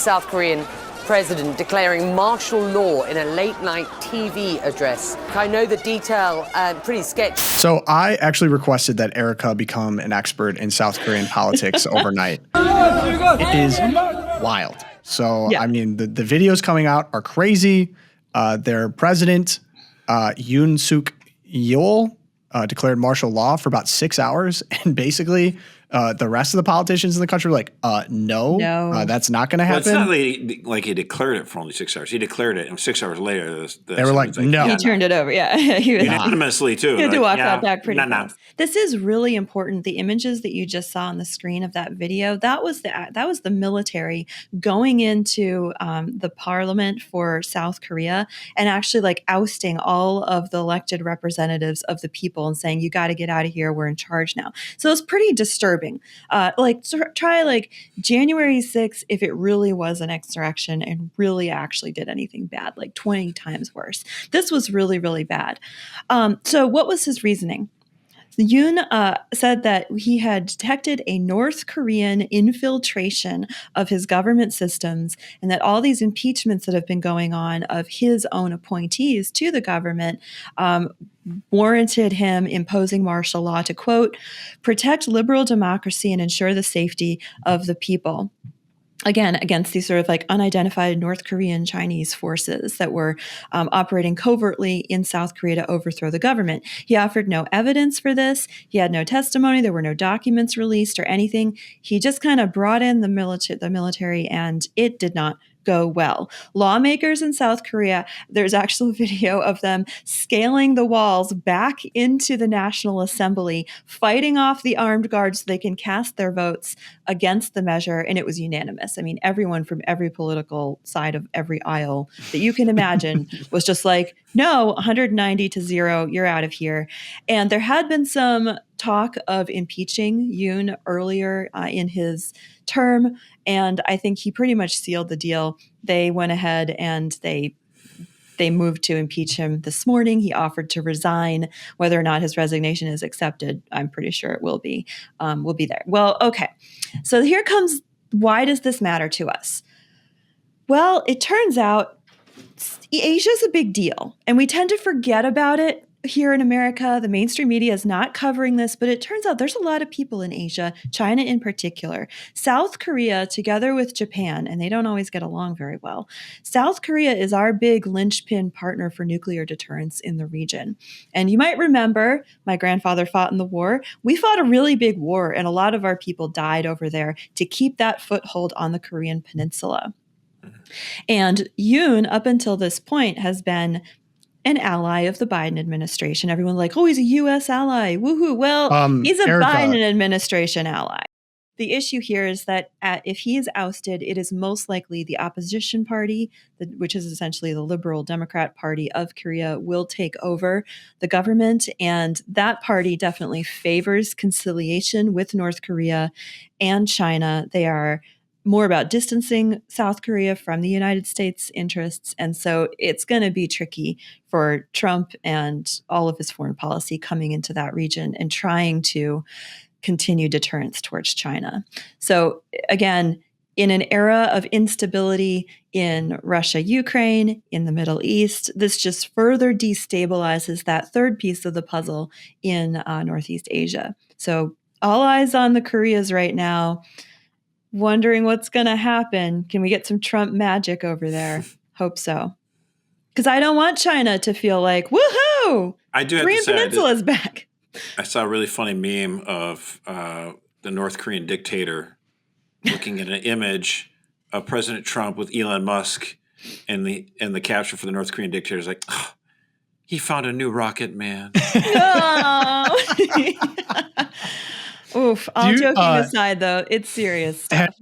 South Korean president declaring martial law in a late-night TV address. I know the detail, pretty sketchy. So I actually requested that Erica become an expert in South Korean politics overnight. It is wild. So, yeah. I mean, the videos coming out are crazy. Their president, Yoon Suk Yeol, declared martial law for about 6 hours, and basically the rest of the politicians in the country were like, no, that's not going to happen. Well, it's not like he declared it for only 6 hours. He declared it, and 6 hours later, they were like, no. He turned it over. Yeah. He was unanimously, too. He had to walk that back pretty fast. This is really important. The images that you just saw on the screen of that video, that was the military going into the parliament for South Korea and actually like ousting all of the elected representatives of the people and saying, you got to get out of here. We're in charge now. So it's pretty disturbing. Try like January 6th if it really was an insurrection and really actually did anything bad, like 20 times worse. This was really, really bad. So what was his reasoning? Yoon said that he had detected a North Korean infiltration of his government systems and that all these impeachments that have been going on of his own appointees to the government warranted him imposing martial law to, quote, protect liberal democracy and ensure the safety of the people. Again, against these sort of like unidentified North Korean Chinese forces that were operating covertly in South Korea to overthrow the government. He offered no evidence for this. He had no testimony. There were no documents released or anything. He just kind of brought in the military, and it did not go well. Lawmakers in South Korea, there's actual video of them scaling the walls back into the National Assembly, fighting off the armed guards so they can cast their votes against the measure, and it was unanimous. I mean, everyone from every political side of every aisle that you can imagine was just like, no, 190 to 0, you're out of here. And there had been some talk of impeaching Yoon earlier in his term, and I think he pretty much sealed the deal. They went ahead and they moved to impeach him this morning. He offered to resign. Whether or not his resignation is accepted, I'm pretty sure it will be. Will be there. Well, okay. So here comes, why does this matter to us? Well, it turns out Asia is a big deal, and we tend to forget about it here in America. The mainstream media is not covering this, but it turns out there's a lot of people in Asia, China in particular. South Korea, together with Japan, and they don't always get along very well. South Korea is our big linchpin partner for nuclear deterrence in the region. And you might remember my grandfather fought in the war. We fought a really big war, and a lot of our people died over there to keep that foothold on the Korean peninsula. And Yoon, up until this point, has been an ally of the Biden administration. Everyone's like, oh, he's a U.S. ally. Woohoo. Well, he's a Erica. Biden administration ally. The issue here is that if he is ousted, it is most likely the opposition party, which is essentially the Liberal Democrat Party of Korea, will take over the government. And that party definitely favors conciliation with North Korea and China. They are more about distancing South Korea from the United States interests. And so it's going to be tricky for Trump and all of his foreign policy coming into that region and trying to continue deterrence towards China. So again, in an era of instability in Russia, Ukraine, in the Middle East, this just further destabilizes that third piece of the puzzle in Northeast Asia. So all eyes on the Koreas right now, wondering what's going to happen. Can we get some Trump magic over there? Hope so. Because I don't want China to feel like, woohoo! I do have Korean to say, Peninsula's back. I saw a really funny meme of the North Korean dictator looking at an image of President Trump with Elon Musk, and the caption for the North Korean dictator is like, oh, he found a new rocket, man. Oof. All joking aside, though, it's serious stuff.